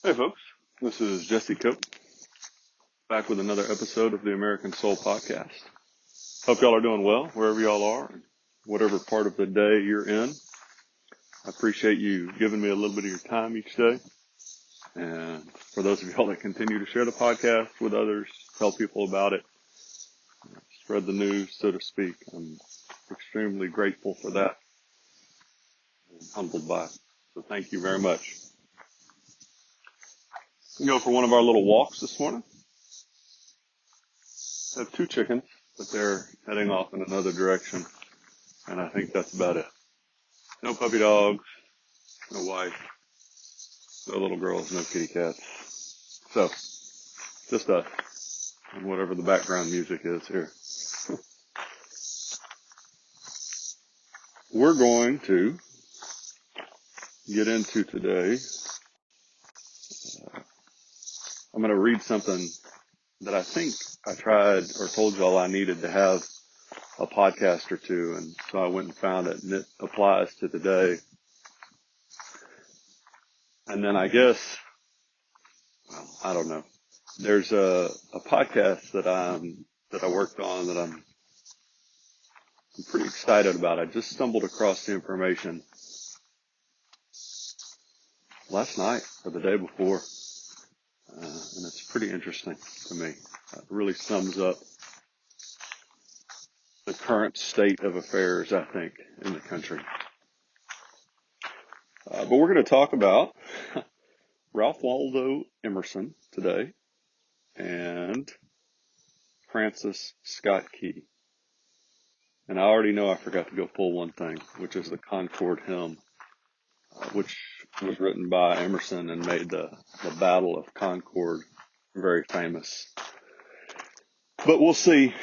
Hey folks, this is Jesse Cope, back with another episode of the American Soul Podcast. Hope y'all are doing well, wherever y'all are, whatever part of the day you're in. I appreciate you giving me a little bit of your time each day. And for those of y'all that continue to share the podcast with others, tell people about it, spread the news, so to speak, I'm extremely grateful for that and humbled by it. So thank you very much. We go for one of our little walks this morning. I have two chickens, but they're heading off in another direction, and I think that's about it. No puppy dogs, no wife, no little girls, no kitty cats. So, just us, and whatever the background music is here. We're going to get into today. I'm going to read something that I think I tried or told y'all I needed to have a podcast or two, and so I went and found it, and it applies to today. And then I guess, well, I don't know. There's a podcast that I worked on that I'm pretty excited about. I just stumbled across the information last night or the day before, and it's pretty interesting to me. It really sums up the current state of affairs, I think, in the country. But we're going to talk about Ralph Waldo Emerson today and Francis Scott Key. And I already know I forgot to go pull one thing, which is the Concord Hymn, which was written by Emerson and made the Battle of Concord very famous. But we'll see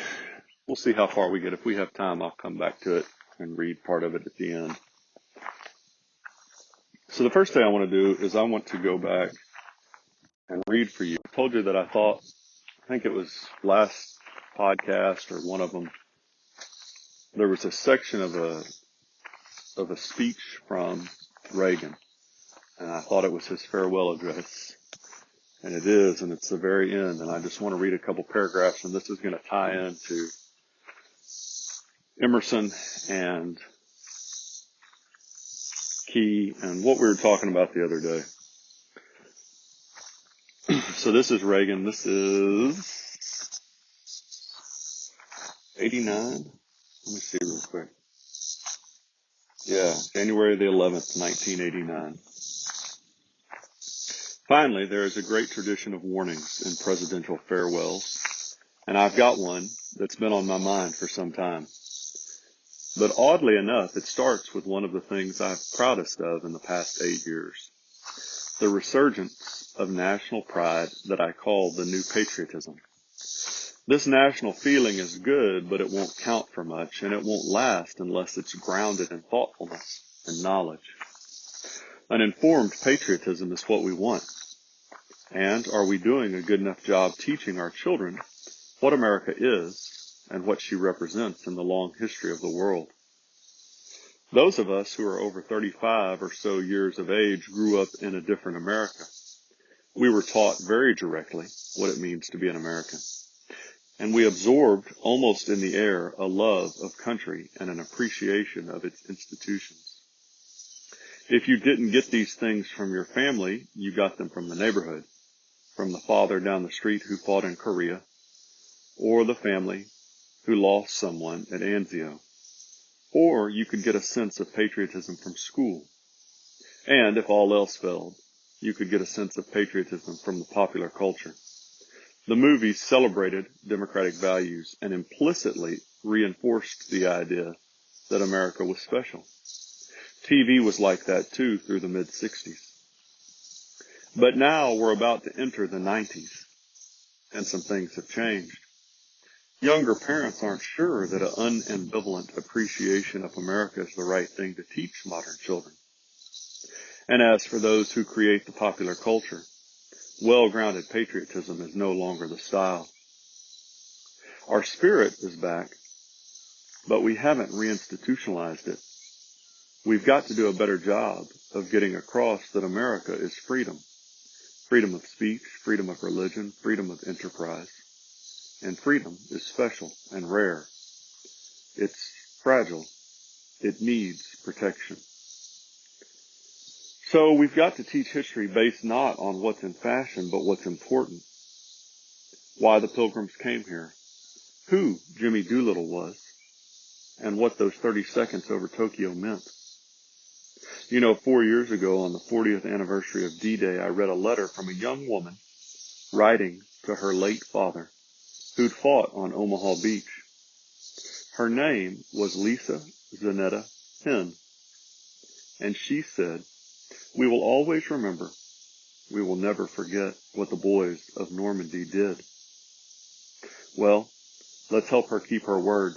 how far we get. If we have time, I'll come back to it and read part of it at the end. So the first thing I want to do is I want to go back and read for you. I told you that I think it was last podcast or one of them, there was a section of a speech from Reagan, and I thought it was his farewell address. And it is, and it's the very end, and I just want to read a couple paragraphs, and this is going to tie into Emerson and Key and what we were talking about the other day. So this is Reagan. This is 89. Let me see real quick. Yeah, January the 11th, 1989. Finally, there is a great tradition of warnings in presidential farewells, and I've got one that's been on my mind for some time. But oddly enough, it starts with one of the things I'm proudest of in the past 8 years, the resurgence of national pride that I call the new patriotism. This national feeling is good, but it won't count for much, and it won't last unless it's grounded in thoughtfulness and knowledge. An informed patriotism is what we want. And are we doing a good enough job teaching our children what America is and what she represents in the long history of the world? Those of us who are over 35 or so years of age grew up in a different America. We were taught very directly what it means to be an American. And we absorbed almost in the air a love of country and an appreciation of its institutions. If you didn't get these things from your family, you got them from the neighborhood, from the father down the street who fought in Korea, or the family who lost someone at Anzio. Or you could get a sense of patriotism from school. And if all else failed, you could get a sense of patriotism from the popular culture. The movies celebrated democratic values and implicitly reinforced the idea that America was special. TV was like that too through the mid-60s. But now we're about to enter the 90s, and some things have changed. Younger parents aren't sure that an unambivalent appreciation of America is the right thing to teach modern children. And as for those who create the popular culture, well-grounded patriotism is no longer the style. Our spirit is back, but we haven't reinstitutionalized it. We've got to do a better job of getting across that America is freedom, freedom of speech, freedom of religion, freedom of enterprise. And freedom is special and rare. It's fragile. It needs protection. So we've got to teach history based not on what's in fashion, but what's important. Why the Pilgrims came here, who Jimmy Doolittle was, and what those 30 seconds over Tokyo meant. 4 years ago on the 40th anniversary of D-Day, I read a letter from a young woman writing to her late father, who'd fought on Omaha Beach. Her name was Lisa Zanetta Henn, and she said, "We will always remember, we will never forget what the boys of Normandy did." Well, let's help her keep her word.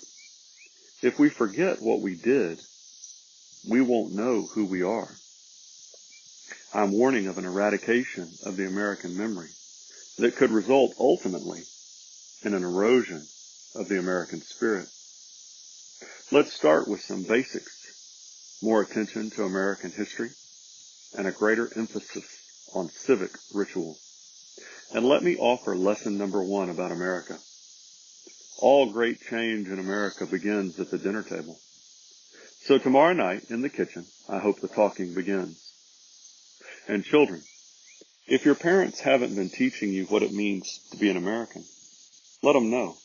If we forget what we did, we won't know who we are. I'm warning of an eradication of the American memory that could result ultimately in an erosion of the American spirit. Let's start with some basics, more attention to American history, and a greater emphasis on civic ritual. And let me offer lesson number 1 about America. All great change in America begins at the dinner table. So tomorrow night in the kitchen, I hope the talking begins. And children, if your parents haven't been teaching you what it means to be an American, let them know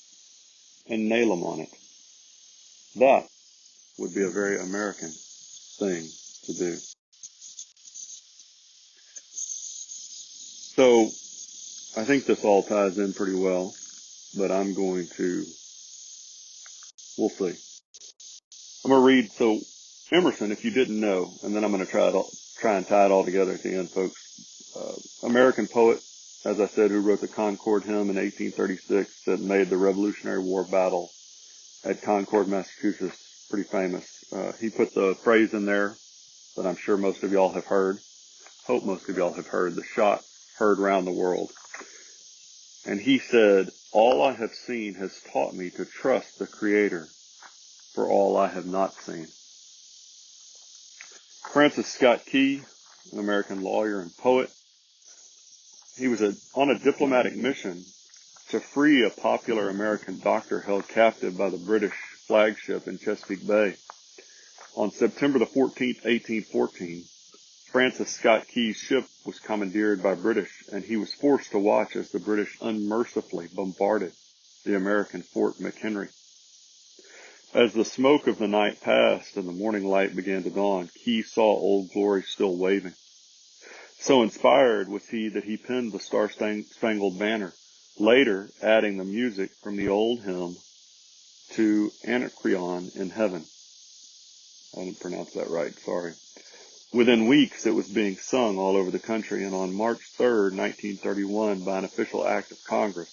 and nail them on it. That would be a very American thing to do. So I think this all ties in pretty well, but we'll see. I'm going to read, so Emerson, if you didn't know, and then I'm going to try and tie it all together at the end, folks. American poet, as I said, who wrote the Concord Hymn in 1836 that made the Revolutionary War battle at Concord, Massachusetts pretty famous. He put the phrase in there that I'm sure most of y'all have heard. Hope most of y'all have heard. The shot heard round the world. And he said, "All I have seen has taught me to trust the Creator for all I have not seen." Francis Scott Key, an American lawyer and poet, he was on a diplomatic mission to free a popular American doctor held captive by the British flagship in Chesapeake Bay. On September the 14th, 1814, Francis Scott Key's ship was commandeered by British, and he was forced to watch as the British unmercifully bombarded the American Fort McHenry. As the smoke of the night passed and the morning light began to dawn, Key saw Old Glory still waving. So inspired was he that he penned the Star-Spangled Banner, later adding the music from the old hymn to Anacreon in Heaven. I didn't pronounce that right, sorry. Within weeks, it was being sung all over the country, and on March 3rd, 1931, by an official act of Congress,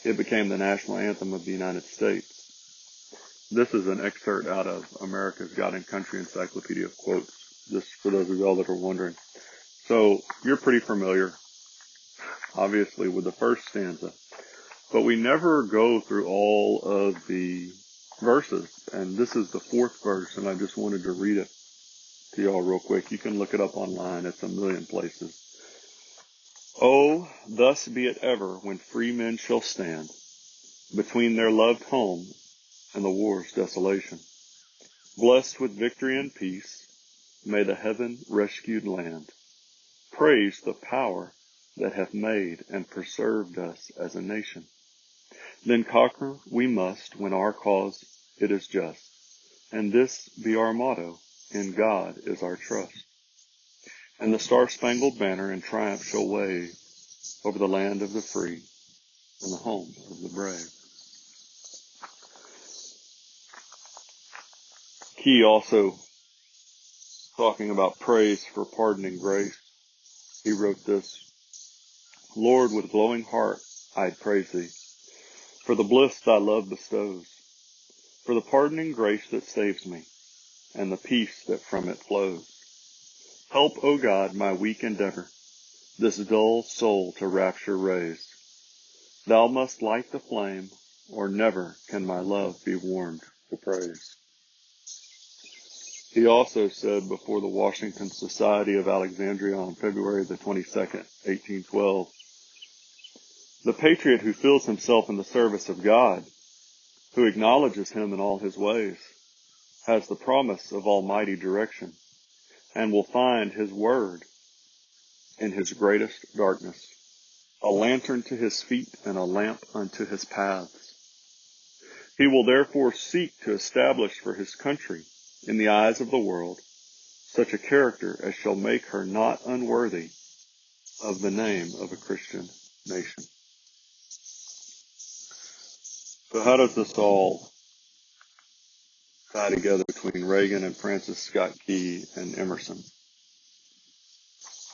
it became the national anthem of the United States. This is an excerpt out of America's God and Country Encyclopedia of Quotes, just for those of y'all that are wondering. So you're pretty familiar, obviously, with the first stanza, but we never go through all of the verses, and this is the 4th verse, and I just wanted to read it to y'all real quick. You can look it up online. It's a million places. "Oh, thus be it ever when free men shall stand between their loved home and the war's desolation. Blessed with victory and peace, may the heaven-rescued land praise the power that hath made and preserved us as a nation. Then conquer we must when our cause it is just, and this be our motto, in God is our trust. And the Star-Spangled Banner in triumph shall wave over the land of the free and the home of the brave." Key also, talking about praise for pardoning grace, he wrote this: "Lord, with glowing heart I'd praise thee for the bliss thy love bestows, for the pardoning grace that saves me, and the peace that from it flows. Help, O God, my weak endeavor, this dull soul to rapture raise. Thou must light the flame, or never can my love be warmed to praise." He also said before the Washington Society of Alexandria on February the 22nd, 1812, "The patriot who feels himself in the service of God, who acknowledges him in all his ways, has the promise of almighty direction, and will find his word in his greatest darkness, a lantern to his feet and a lamp unto his paths. He will therefore seek to establish for his country, in the eyes of the world, such a character as shall make her not unworthy of the name of a Christian nation." So how does this all tie together between Reagan and Francis Scott Key and Emerson?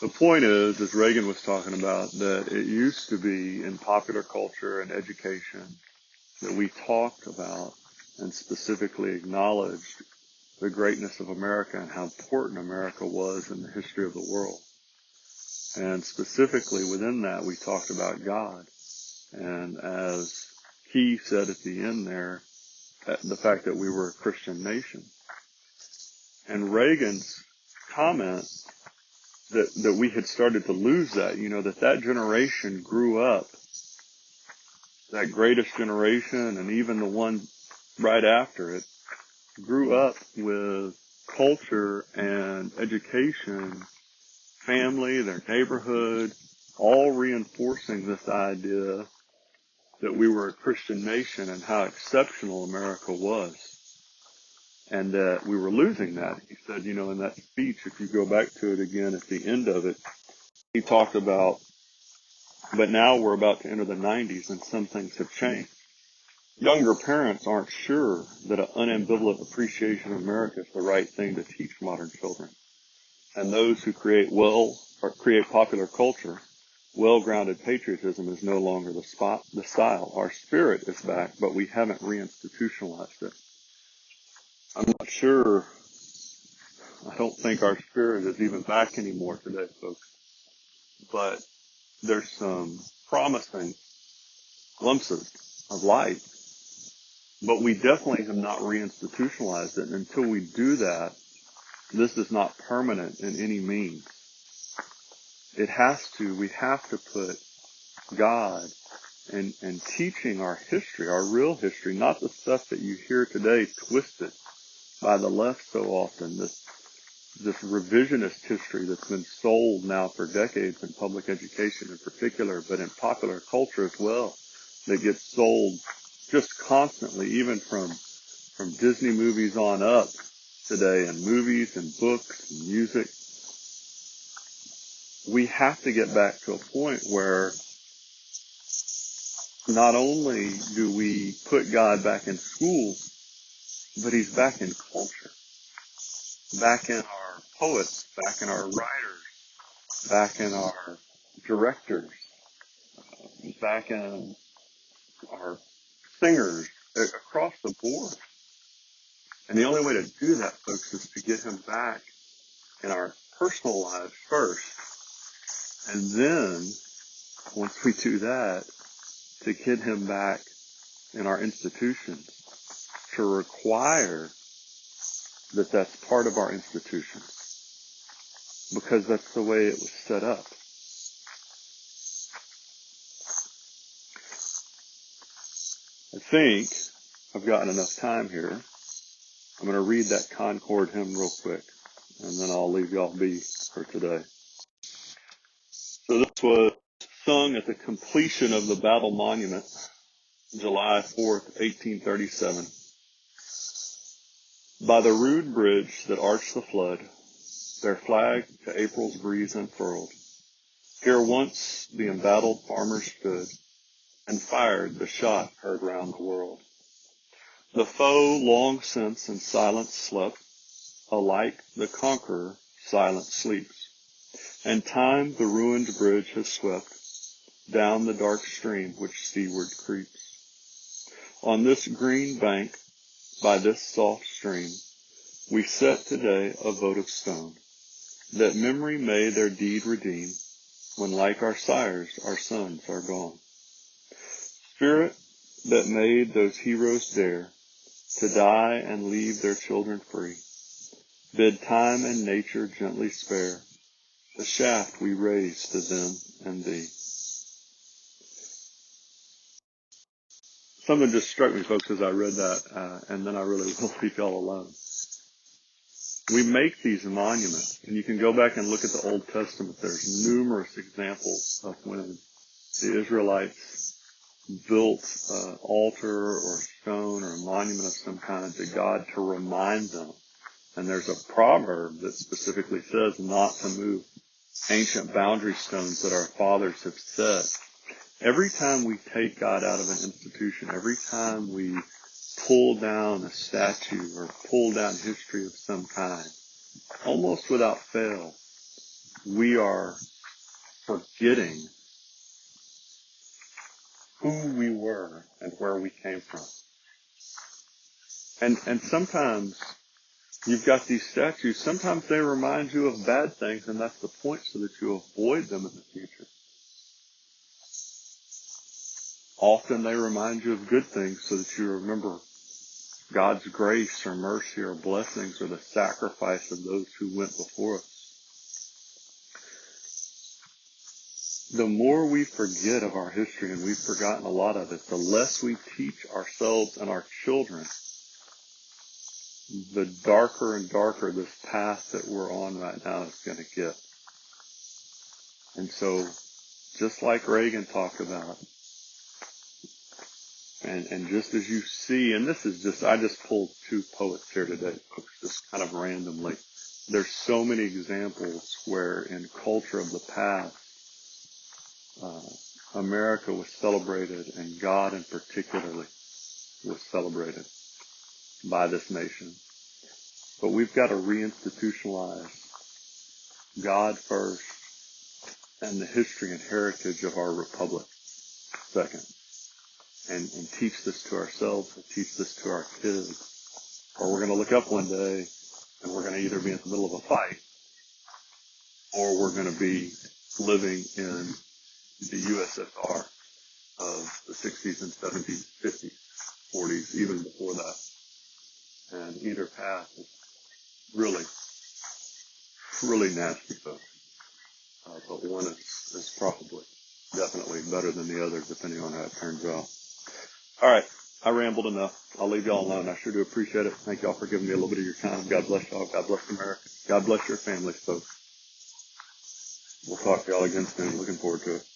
The point is, as Reagan was talking about, that it used to be in popular culture and education that we talked about and specifically acknowledged the greatness of America and how important America was in the history of the world. And specifically within that, we talked about God. And as Key said at the end there, the fact that we were a Christian nation. And Reagan's comment that we had started to lose that, that generation grew up, that greatest generation and even the one right after it, grew up with culture and education, family, their neighborhood, all reinforcing this idea that we were a Christian nation and how exceptional America was. And that we were losing that. He said, in that speech, if you go back to it again at the end of it, he talked about, but now we're about to enter the 90s and some things have changed. Younger parents aren't sure that an unambivalent appreciation of America is the right thing to teach modern children. And those who create popular culture, well-grounded patriotism is no longer the style. Our spirit is back, but we haven't reinstitutionalized it. I'm not sure. I don't think our spirit is even back anymore today, folks. But there's some promising glimpses of light. But we definitely have not reinstitutionalized it. And until we do that, this is not permanent in any means. We have to put God and teaching our history, our real history, not the stuff that you hear today twisted by the left so often, this revisionist history that's been sold now for decades in public education in particular, but in popular culture as well, that gets sold just constantly, even from Disney movies on up today, and movies and books and music. We have to get back to a point where not only do we put God back in schools, but he's back in culture, back in our poets, back in our writers, back in our directors, back in our singers, across the board. And the only way to do that, folks, is to get him back in our personal lives first. And then, once we do that, to get him back in our institutions, to require that that's part of our institutions, because that's the way it was set up. I think I've gotten enough time here. I'm going to read that Concord hymn real quick, and then I'll leave y'all be for today. So this was sung at the completion of the Battle Monument, July 4th, 1837. By the rude bridge that arched the flood, their flag to April's breeze unfurled, here once the embattled farmers stood, and fired the shot heard round the world. The foe long since in silence slept, alike the conqueror silent sleeps, and time the ruined bridge has swept down the dark stream which seaward creeps. On this green bank, by this soft stream, we set today a votive stone, that memory may their deed redeem, when like our sires our sons are gone. Spirit that made those heroes dare to die and leave their children free, Bid time and nature gently spare the shaft we raise to them and thee. Something just struck me, folks, as I read that, and then I really will leave y'all alone. We make these monuments, and you can go back and look at the Old Testament. There's numerous examples of when the Israelites built an altar or stone or a monument of some kind to God to remind them. And there's a proverb that specifically says not to move ancient boundary stones that our fathers have set. Every time we take God out of an institution, every time we pull down a statue or pull down history of some kind, almost without fail, we are forgetting who we were and where we came from. And sometimes you've got these statues, sometimes they remind you of bad things, and that's the point, so that you avoid them in the future. Often they remind you of good things so that you remember God's grace or mercy or blessings or the sacrifice of those who went before us. The more we forget of our history, and we've forgotten a lot of it, the less we teach ourselves and our children, the darker and darker this path that we're on right now is going to get. And so, just like Reagan talked about, and just as you see, and this is just, I just pulled two poets here today, folks, just kind of randomly. There's so many examples where in culture of the past, America was celebrated, and God in particularly was celebrated by this nation. But we've got to reinstitutionalize God first and the history and heritage of our republic second. And teach this to ourselves and teach this to our kids. Or we're going to look up one day and we're going to either be in the middle of a fight or we're going to be living in the USSR of the 60s and 70s, 50s, 40s, even before that. And either path is really, really nasty, folks. But one is probably definitely better than the other, depending on how it turns out. All right. I rambled enough. I'll leave y'all alone. I sure do appreciate it. Thank y'all for giving me a little bit of your time. God bless y'all. God bless America. God bless your families, folks. We'll talk to y'all again soon. Looking forward to it.